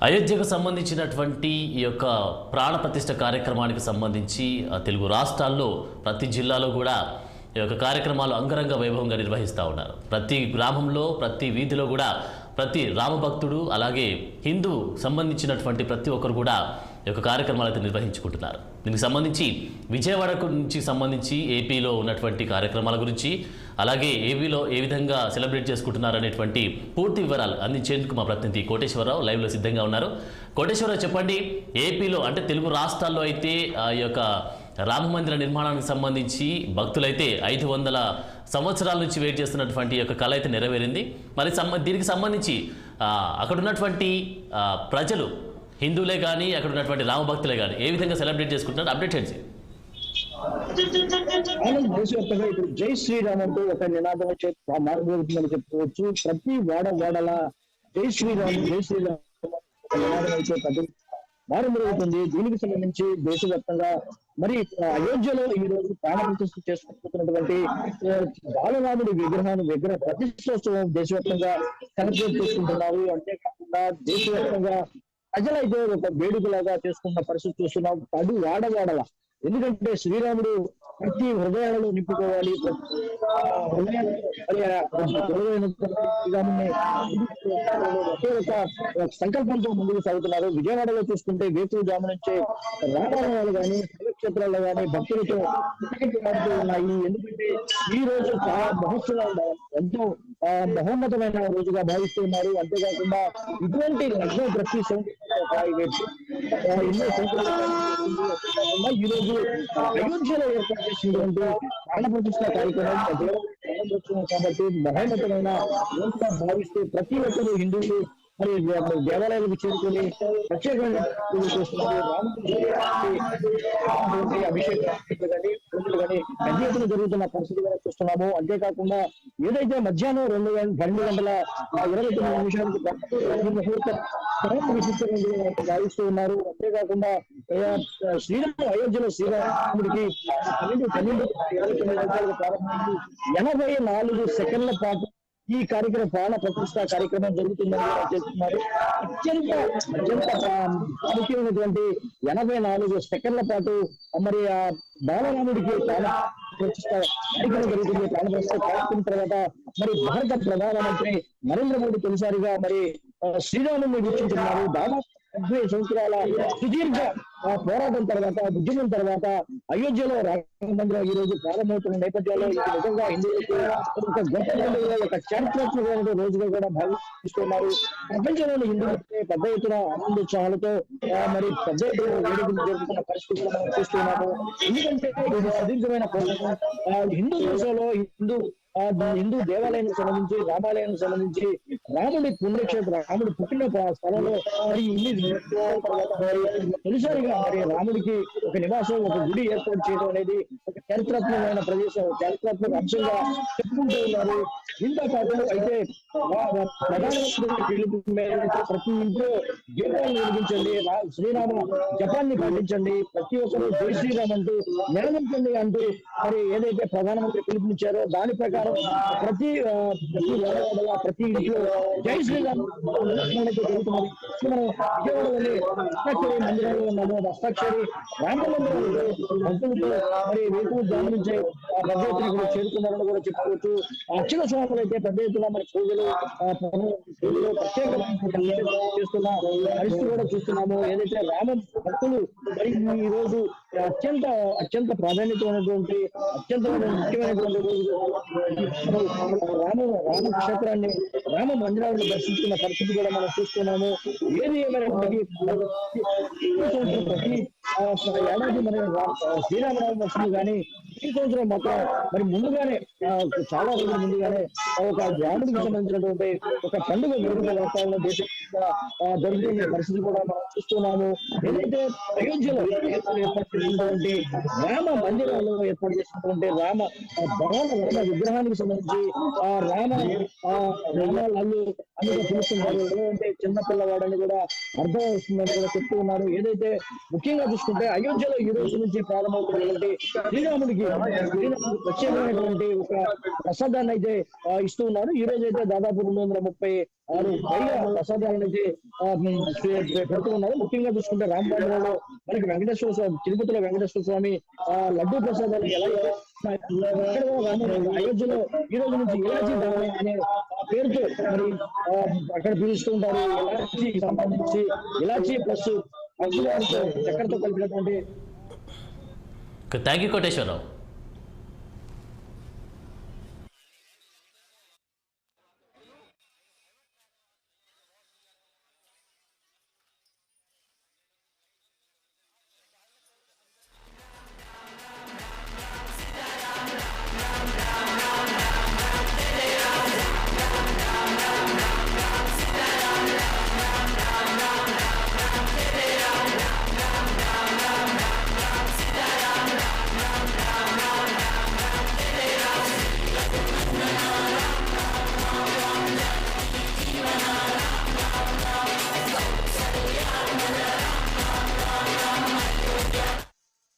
అయోధ్యకు సంబంధించినటువంటి ఈ యొక్క ప్రాణ ప్రతిష్ఠ కార్యక్రమానికి సంబంధించి తెలుగు రాష్ట్రాల్లో ప్రతి జిల్లాలో కూడా ఈ యొక్క కార్యక్రమాలు అంగరంగ వైభవంగా నిర్వహిస్తూ ఉన్నారు. ప్రతి గ్రామంలో ప్రతి వీధిలో కూడా ప్రతి రామభక్తుడు అలాగే హిందూ సంబంధించినటువంటి ప్రతి ఒక్కరు కూడా ఈ యొక్క కార్యక్రమాలు అయితే నిర్వహించుకుంటున్నారు. దీనికి సంబంధించి విజయవాడ నుంచి సంబంధించి ఏపీలో ఉన్నటువంటి కార్యక్రమాల గురించి అలాగే ఏపీలో ఏ విధంగా సెలబ్రేట్ చేసుకుంటున్నారు అనేటువంటి పూర్తి వివరాలు అందించేందుకు మా ప్రతినిధి కోటేశ్వరరావు లైవ్లో సిద్ధంగా ఉన్నారు. కోటేశ్వరరావు, చెప్పండి, ఏపీలో అంటే తెలుగు రాష్ట్రాల్లో అయితే ఈ యొక్క రామ మందిర నిర్మాణానికి సంబంధించి భక్తులైతే 500 సంవత్సరాల నుంచి వెయిట్ చేస్తున్నటువంటి యొక్క కళ అయితే నెరవేరింది. మరి దీనికి సంబంధించి అక్కడ ఉన్నటువంటి ప్రజలు హిందువులే కానీ అక్కడ ఉన్నటువంటి రామ భక్తులే కానీ ఏ విధంగా సెలబ్రేట్ చేసుకుంటున్నారు, అప్డేట్ చేయండి. దేశవ్యాప్తంగా ఇప్పుడు జై శ్రీరామ్ అంటూ ఒక నినాదం మార్గదర్శిందని చెప్పుకోవచ్చు. ప్రతి వాడల జై శ్రీరామ్ జై శ్రీరామ్ నినాదం అయితే ప్రతి మారుమరుగుతుంది. దీనికి సంబంధించి దేశవ్యాప్తంగా మరి అయోధ్యలో ఈ రోజు ప్రాణ ప్రతిష్ఠ చేసుకుంటున్నటువంటి బాలరాముడి విగ్రహ ప్రతిష్టోత్సవం దేశవ్యాప్తంగా సెలబ్రేట్ చేసుకుంటున్నారు. అంతేకాకుండా దేశవ్యాప్తంగా ప్రజలైతే ఒక వేడుకలాగా చేసుకున్న పరిస్థితి చూస్తున్నాం. పడు వాడవాడల ఎందుకంటే శ్రీరాముడు ప్రతి హృదయాలలో నింపుకోవాలి, ఒక సంకల్పంతో ముందుకు సాగుతున్నారు. విజయవాడలో చూసుకుంటే వేకువజాము నుంచే రామాలయాలు కానీ శివక్షేత్రాలు కానీ భక్తులతో మారుతూ ఉన్నాయి. ఎందుకంటే ఈ రోజు మహోత్సవం ఎంతో మహోన్నతమైన రోజుగా భావిస్తున్నారు. అంతేకాకుండా ఇటువంటి లగ్న ప్రతి ఎన్నో సంఖ్యలో ఈ రోజు అయోధ్యలో ఏర్పాటు చేసినటువంటి ప్రాణ ప్రతిష్ఠ కార్యక్రమం కాబట్టి మహోన్నతమైన భావిస్తూ ప్రతి ఒక్కరు హిందువులు మరి దేవాలయాలకు చేరుకుని ప్రత్యేకంగా చేస్తున్నారు. అభిషేకం కానీ పూజలు కానీ పెద్ద ఎత్తున జరుగుతున్న పరిస్థితి కూడా చూస్తున్నాము. అంతేకాకుండా ఏదైతే మధ్యాహ్నం 2:29 భావిస్తూ ఉన్నారు. అంతేకాకుండా అయోధ్యలో శ్రీరాముడికి 12 ప్రారంభించి 84 సెకండ్ల పాటు ఈ కార్యక్రమం ప్రాణ ప్రతిష్ఠ కార్యక్రమం జరుగుతుందని చేస్తున్నారు. అత్యంత ప్రాముఖ్యమైనటువంటి 84 సెకండ్ల పాటు మరి ఆ బాలరాముడికి ప్రాణ ప్రతిష్ఠ కార్యక్రమం జరుగుతుంది. ప్రాణ ప్రతిష్ఠ కార్యక్రమం తర్వాత మరి భారత ప్రధానమంత్రి నరేంద్ర మోడీ తొలిసారిగా మరి శ్రీరాముడిని వీక్షించున్నారు. దాదాపు 70 సంవత్సరాల సుదీర్ఘ పోరాటం తర్వాత ఉద్యమం తర్వాత అయోధ్యలో రామ మందిరం ఈ రోజు ప్రారంభమవుతున్న నేపథ్యంలో ఇది నిజంగా హిందువులకు ఒక గొప్ప ఒక చారిత్రాత్మకమైన రోజుగా కూడా భావిస్తున్నారు. ప్రపంచంలోని హిందువులకి పెద్ద ఎత్తున ఆనందోత్సాహాలతో మరి పెద్ద ఎత్తున వేడుకలు జరుగుతున్న పరిస్థితి కూడా మనం చూస్తున్నాము. ఎందుకంటే ఇది సుదీర్ఘమైన పోరాటం. హిందూ దేశంలో హిందూ దేవాలయానికి సంబంధించి రామాలయానికి సంబంధించి రాముడి పుణ్యక్షేత్రం రాముడు పుట్టిన స్థలంలో మరి తొలిసారిగా మరి రాముడికి ఒక నివాసం ఒక గుడి ఏర్పాటు చేయడం అనేది ఒక చారిత్రాత్మకమైన ప్రదేశం, చారిత్రాత్మక అంశంగా చెప్పుకుంటూ ఉన్నారు. దీంతో పాటు అయితే ప్రధానమంత్రి పిలుపు మేరకు ప్రతి ఇంట్లో దీపాలను వెలిగించండి, శ్రీరామ జపాన్ని పాటించండి, ప్రతి ఒక్కరు జై శ్రీరామ్ అంటూ నిలదించండి అంటూ మరి ఏదైతే ప్రధానమంత్రి పిలుపునిచ్చారో దాని ప్రకారం ప్రతి ఇంట్లో జై శ్రీరామ్ జరుగుతున్నది. మనం విజయవాడలోని హస్తాక్షరి మందిరంలో ఉన్నాము. హస్తాక్షరి రామ మందిరంలో భక్తులతో మరి వేకువ జాము నుంచే పెద్ద ఎత్తున కూడా చేరుకున్నారని కూడా చెప్పుకోవచ్చు. అర్చక స్వాములు అయితే పెద్ద ఎత్తున మరి పూజలు ప్రత్యేకమైన చేస్తున్న పరిస్థితి కూడా చూస్తున్నాము. ఏదైతే రామ భక్తులు మరి ఈ రోజు అత్యంత ప్రాధాన్యత ఉన్నటువంటి అత్యంత ముఖ్యమైనటువంటి రోజు రామ క్షేత్రాన్ని రామ మందిరాలను దర్శించుకున్న పరిస్థితి కూడా మనం చూస్తున్నాము. ఏది ఏమైనప్పటికీ ప్రతి ఏడాది మరి శ్రీరామనవమి వస్తుంది కానీ ఈ సంవత్సరం మాత్రం మరి ముందుగానే చాలా రోజుల ముందుగానే ఒక రాముడికి సంబంధించినటువంటి ఒక పండుగ వేడుక వాతావరణం దేశం జరుగుతున్న పరిస్థితి కూడా మనం చూస్తున్నాము. ఏదైతే అయోధ్యలో ఏర్పాటు చేసినటువంటి రామ మందిరాల్లో ఏర్పాటు చేసినటువంటి రామ విగ్రహానికి సంబంధించి ఆ రామాలు అందులో పిలుస్తున్నారు. ఏదంటే చిన్న పిల్లవాడని కూడా అర్థం వస్తుందని కూడా చెప్తూ ఉన్నారు. ఏదైతే ముఖ్యంగా చూసుకుంటే అయోధ్యలో ఈ రోజు నుంచి ప్రారంభమవుతున్నటువంటి శ్రీరాముడికి ప్రత్యేకమైనటువంటి ఒక ప్రసాదాన్ని అయితే ఇస్తూ ఉన్నారు. ఈ రోజు అయితే దాదాపు 236 పైగా ప్రసాదాలను అయితే పెడుతూ ఉన్నారు. ముఖ్యంగా చూసుకుంటే రాంబాబులో మనకి వెంకటేశ్వర స్వామి, తిరుపతిలో వెంకటేశ్వర స్వామి లడ్డూ ప్రసాదాలు ఎలా అయోధ్యలో ఈ రోజు నుంచి ఇలాచీ దానం అనే పేరుతో మరి అక్కడ పిలుస్తూ ఉంటారు. ఇలాచీ సంబంధించి ఇలాచీ ప్లస్ చక్కెరతో కలిపినటువంటి థ్యాంక్ యూ కోటేశ్వరరావు.